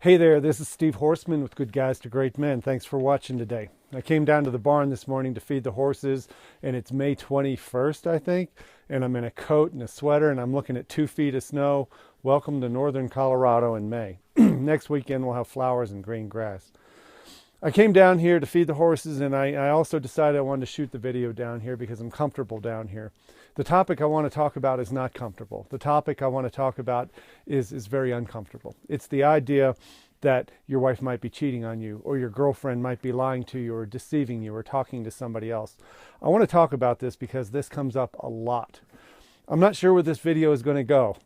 Hey there, this is Steve Horseman with Good Guys to Great Men. Thanks for watching today. I came down to the barn this morning to feed the horses, and it's May 21st, I think, and I'm in a coat and a sweater, and I'm looking at 2 feet of snow. Welcome to northern Colorado in May. Next weekend we'll have flowers and green grass. I came down here to feed the horses, and I also decided I wanted to shoot the video down here because I'm comfortable down here. The topic I want to talk about is not comfortable. The topic I want to talk about is very uncomfortable. It's the idea that your wife might be cheating on you, or your girlfriend might be lying to you, or deceiving you, or talking to somebody else. I want to talk about this because this comes up a lot. I'm not sure where this video is going to go.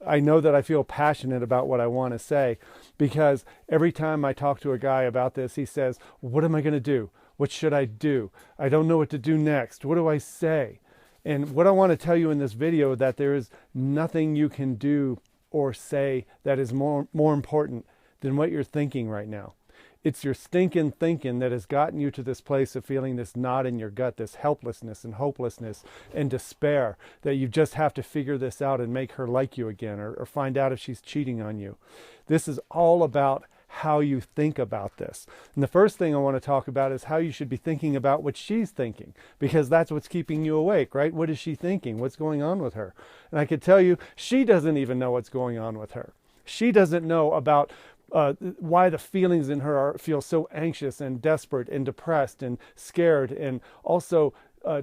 I know that I feel passionate about what I want to say because every time I talk to a guy about this, he says, what am I going to do? What should I do? I don't know what to do next. What do I say? And what I want to tell you in this video, that there is nothing you can do or say that is more important than what you're thinking right now. It's your stinking thinking that has gotten you to this place of feeling this knot in your gut, this helplessness and hopelessness and despair, that you just have to figure this out and make her like you again, or find out if she's cheating on you. This is all about how you think about this. And the first thing I want to talk about is how you should be thinking about what she's thinking, because that's what's keeping you awake, right? What is she thinking? What's going on with her? And I could tell you, she doesn't even know what's going on with her. She doesn't know about why the feelings in her feel so anxious and desperate and depressed and scared, and also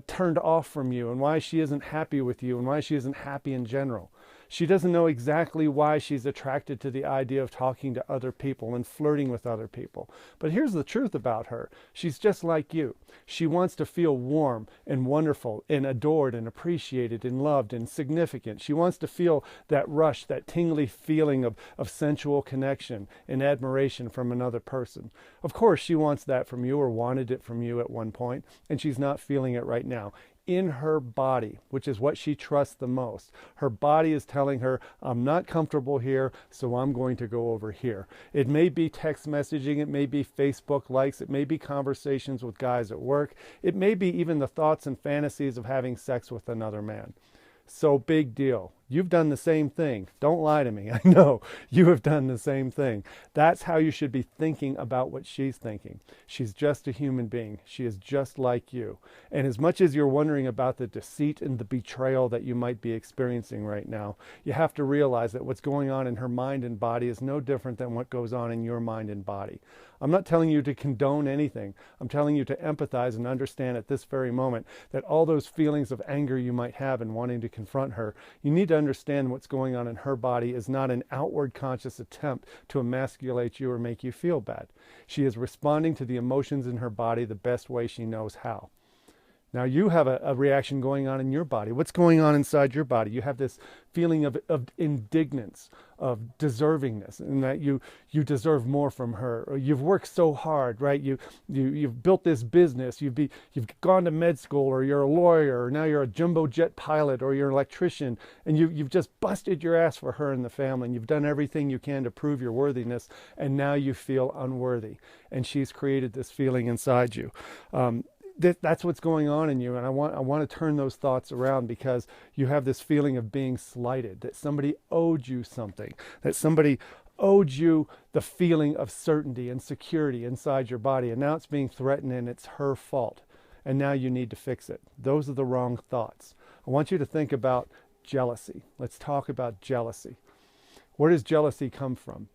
turned off from you, and why she isn't happy with you, and why she isn't happy in general. She doesn't know exactly why she's attracted to the idea of talking to other people and flirting with other people. But here's the truth about her. She's just like you. She wants to feel warm and wonderful and adored and appreciated and loved and significant. She wants to feel that rush, that tingly feeling of sensual connection and admiration from another person. Of course, she wants that from you, or wanted it from you at one point, and she's not feeling it right now. In her body, which is what she trusts the most. Her body is telling her, I'm not comfortable here, so I'm going to go over here. It may be text messaging, it may be Facebook likes, it may be conversations with guys at work, it may be even the thoughts and fantasies of having sex with another man. So big deal. You've done the same thing. Don't lie to me. I know you have done the same thing. That's how you should be thinking about what she's thinking. She's just a human being. She is just like you. And as much as you're wondering about the deceit and the betrayal that you might be experiencing right now, you have to realize that what's going on in her mind and body is no different than what goes on in your mind and body. I'm not telling you to condone anything. I'm telling you to empathize and understand at this very moment that all those feelings of anger you might have in wanting to confront her, you need to understand what's going on in her body is not an outward conscious attempt to emasculate you or make you feel bad. She is responding to the emotions in her body the best way she knows how. Now you have a reaction going on in your body. What's going on inside your body? You have this feeling of indignance, of deservingness, and that you deserve more from her. Or you've worked so hard, right? You've built this business. You've gone to med school, or you're a lawyer, or now you're a jumbo jet pilot, or you're an electrician, and you've just busted your ass for her and the family, and you've done everything you can to prove your worthiness, and now you feel unworthy. And she's created this feeling inside you. That's what's going on in you, and I want to turn those thoughts around, because you have this feeling of being slighted, that somebody owed you something, that somebody owed you the feeling of certainty and security inside your body, and now it's being threatened and it's her fault, and now you need to fix it. Those are the wrong thoughts. I want you to think about jealousy. Let's talk about jealousy. Where does jealousy come from?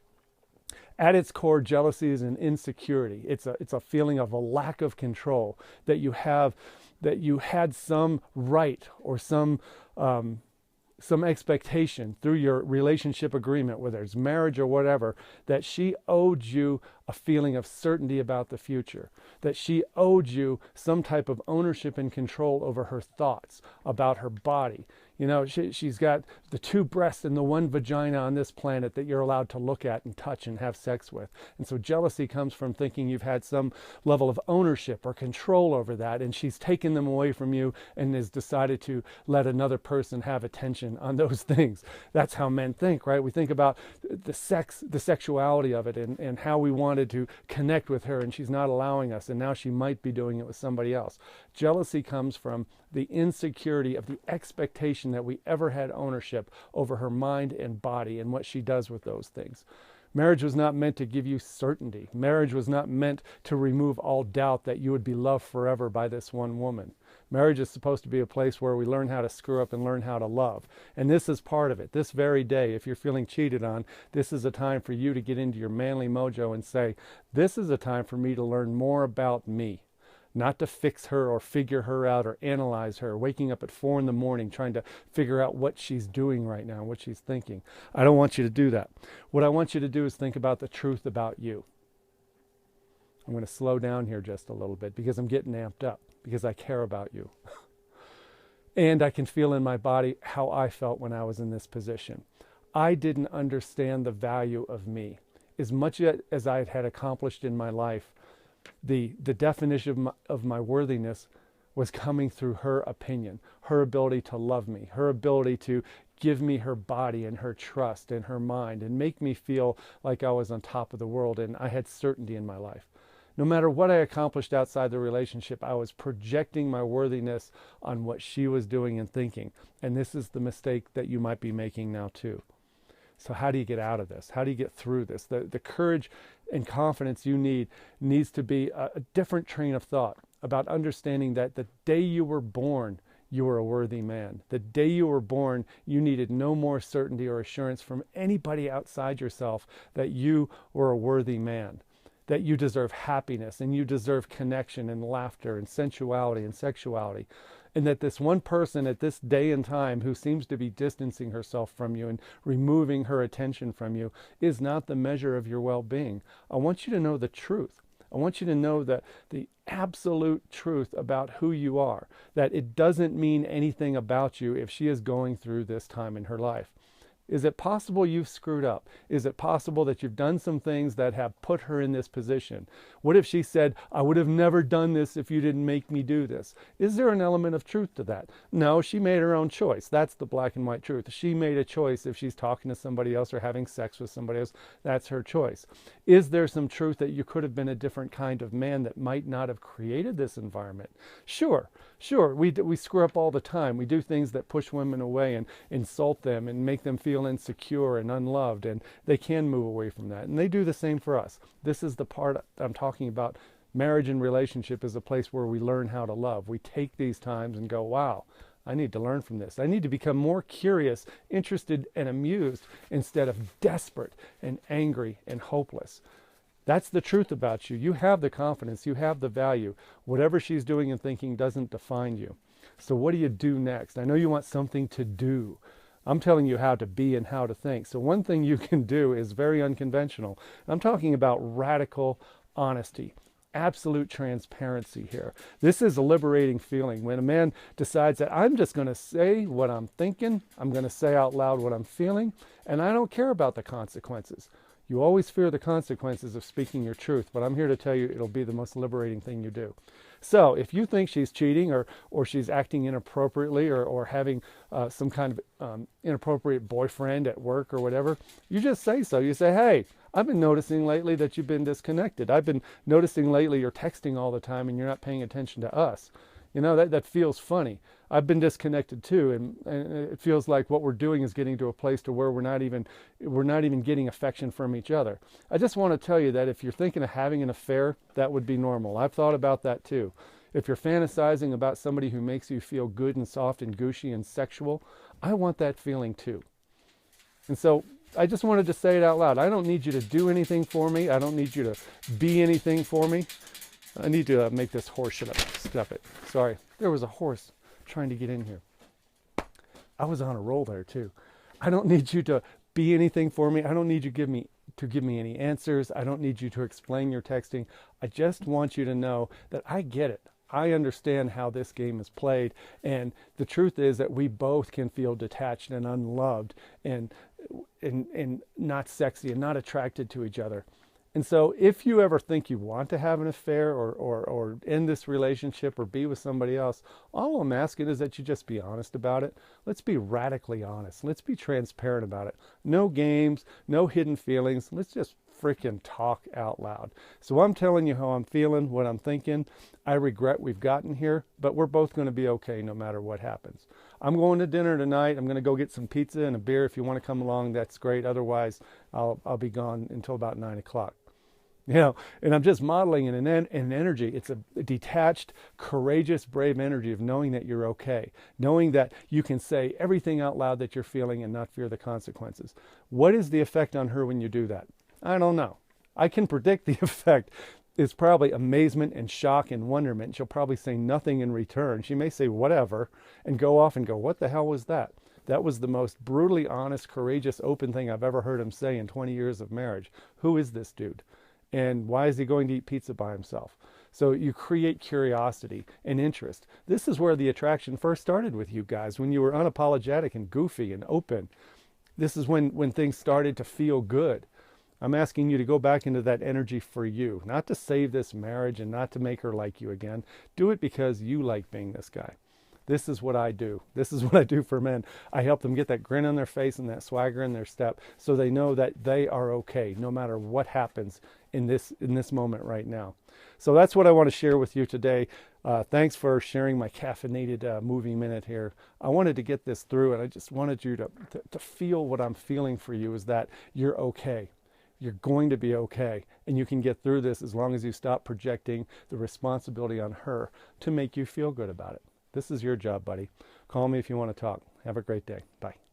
At its core, jealousy is an insecurity. It's a feeling of a lack of control, that you have, that you had some right or some expectation through your relationship agreement, whether it's marriage or whatever, that she owed you a feeling of certainty about the future, that she owed you some type of ownership and control over her thoughts, about her body. You know, she's got the 2 breasts and the 1 vagina on this planet that you're allowed to look at and touch and have sex with. And so jealousy comes from thinking you've had some level of ownership or control over that, and she's taken them away from you and has decided to let another person have attention on those things. That's how men think, right? We think about the sexuality of it, and how we wanted to connect with her, and she's not allowing us, and now she might be doing it with somebody else. Jealousy comes from the insecurity of the expectation that we ever had ownership over her mind and body and what she does with those things. Marriage was not meant to give you certainty. Marriage was not meant to remove all doubt that you would be loved forever by this one woman. Marriage is supposed to be a place where we learn how to screw up and learn how to love. And this is part of it. This very day, if you're feeling cheated on, this is a time for you to get into your manly mojo and say, this is a time for me to learn more about me. Not to fix her or figure her out or analyze her, waking up at 4 in the morning trying to figure out what she's doing right now, what she's thinking. I don't want you to do that. What I want you to do is think about the truth about you. I'm going to slow down here just a little bit because I'm getting amped up, because I care about you. And I can feel in my body how I felt when I was in this position. I didn't understand the value of me. As much as I had accomplished in my life, the definition of my worthiness was coming through her opinion, her ability to love me, her ability to give me her body and her trust and her mind and make me feel like I was on top of the world and I had certainty in my life. No matter what I accomplished outside the relationship, I was projecting my worthiness on what she was doing and thinking. And this is the mistake that you might be making now too. So how do you get out of this? How do you get through this? The courage and confidence you need needs to be a different train of thought about understanding that the day you were born, you were a worthy man. The day you were born, you needed no more certainty or assurance from anybody outside yourself that you were a worthy man, that you deserve happiness and you deserve connection and laughter and sensuality and sexuality. And that this one person at this day and time who seems to be distancing herself from you and removing her attention from you is not the measure of your well-being. I want you to know the truth. I want you to know that the absolute truth about who you are, that it doesn't mean anything about you if she is going through this time in her life. Is it possible you've screwed up? Is it possible that you've done some things that have put her in this position? What if she said, I would have never done this if you didn't make me do this? Is there an element of truth to that? No, she made her own choice. That's the black and white truth. She made a choice. If she's talking to somebody else or having sex with somebody else, that's her choice. Is there some truth that you could have been a different kind of man that might not have created this environment? Sure. We screw up all the time. We do things that push women away and insult them and make them feel insecure and unloved, and they can move away from that. And they do the same for us. This is the part I'm talking about. Marriage and relationship is a place where we learn how to love. We take these times and go, wow, I need to learn from this. I need to become more curious, interested, and amused instead of desperate and angry and hopeless. That's the truth about you. You have the confidence. You have the value. Whatever she's doing and thinking doesn't define you. So what do you do next? I know you want something to do. I'm telling you how to be and how to think. So one thing you can do is very unconventional. I'm talking about radical honesty, absolute transparency here. This is a liberating feeling when a man decides that I'm just going to say what I'm thinking, I'm going to say out loud what I'm feeling, and I don't care about the consequences. You always fear the consequences of speaking your truth, but I'm here to tell you it'll be the most liberating thing you do. So if you think she's cheating or she's acting inappropriately or having some kind of inappropriate boyfriend at work or whatever, you just say so. You say, hey, I've been noticing lately that you've been disconnected. I've been noticing lately you're texting all the time and you're not paying attention to us. You know, that feels funny. I've been disconnected too, and it feels like what we're doing is getting to a place to where we're not even getting affection from each other. I just want to tell you that if you're thinking of having an affair, that would be normal. I've thought about that too. If you're fantasizing about somebody who makes you feel good and soft and gushy and sexual, I want that feeling too. And so I just wanted to say it out loud. I don't need you to do anything for me. I don't need you to be anything for me. I need to make this horse shut up. Stop it. Sorry. There was a horse trying to get in here. I was on a roll there too. I don't need you to be anything for me. I don't need you to give me any answers. I don't need you to explain your texting. I just want you to know that I get it. I understand how this game is played. And the truth is that we both can feel detached and unloved and not sexy and not attracted to each other. And so if you ever think you want to have an affair or end this relationship or be with somebody else, all I'm asking is that you just be honest about it. Let's be radically honest. Let's be transparent about it. No games, no hidden feelings. Let's just freaking talk out loud. So I'm telling you how I'm feeling, what I'm thinking. I regret we've gotten here, but we're both going to be okay no matter what happens. I'm going to dinner tonight. I'm going to go get some pizza and a beer. If you want to come along, that's great. Otherwise, I'll be gone until about 9 o'clock. You know, and I'm just modeling an energy. It's a detached, courageous, brave energy of knowing that you're okay, knowing that you can say everything out loud that you're feeling and not fear the consequences. What is the effect on her when you do that? I don't know. I can predict the effect. It's probably amazement and shock and wonderment. She'll probably say nothing in return. She may say whatever and go off and go, what the hell was that? That was the most brutally honest, courageous, open thing I've ever heard him say in 20 years of marriage. Who is this dude? And why is he going to eat pizza by himself? So you create curiosity and interest. This is where the attraction first started with you guys, when you were unapologetic and goofy and open. This is when things started to feel good. I'm asking you to go back into that energy for you, not to save this marriage and not to make her like you again. Do it because you like being this guy. This is what I do. This is what I do for men. I help them get that grin on their face and that swagger in their step so they know that they are okay no matter what happens in this moment right now. So that's what I want to share with you today. Thanks for sharing my caffeinated movie minute here. I wanted to get this through, and I just wanted you to feel what I'm feeling for you, is that you're okay. You're going to be okay, and you can get through this as long as you stop projecting the responsibility on her to make you feel good about it. This is your job, buddy. Call me if you want to talk. Have a great day. Bye.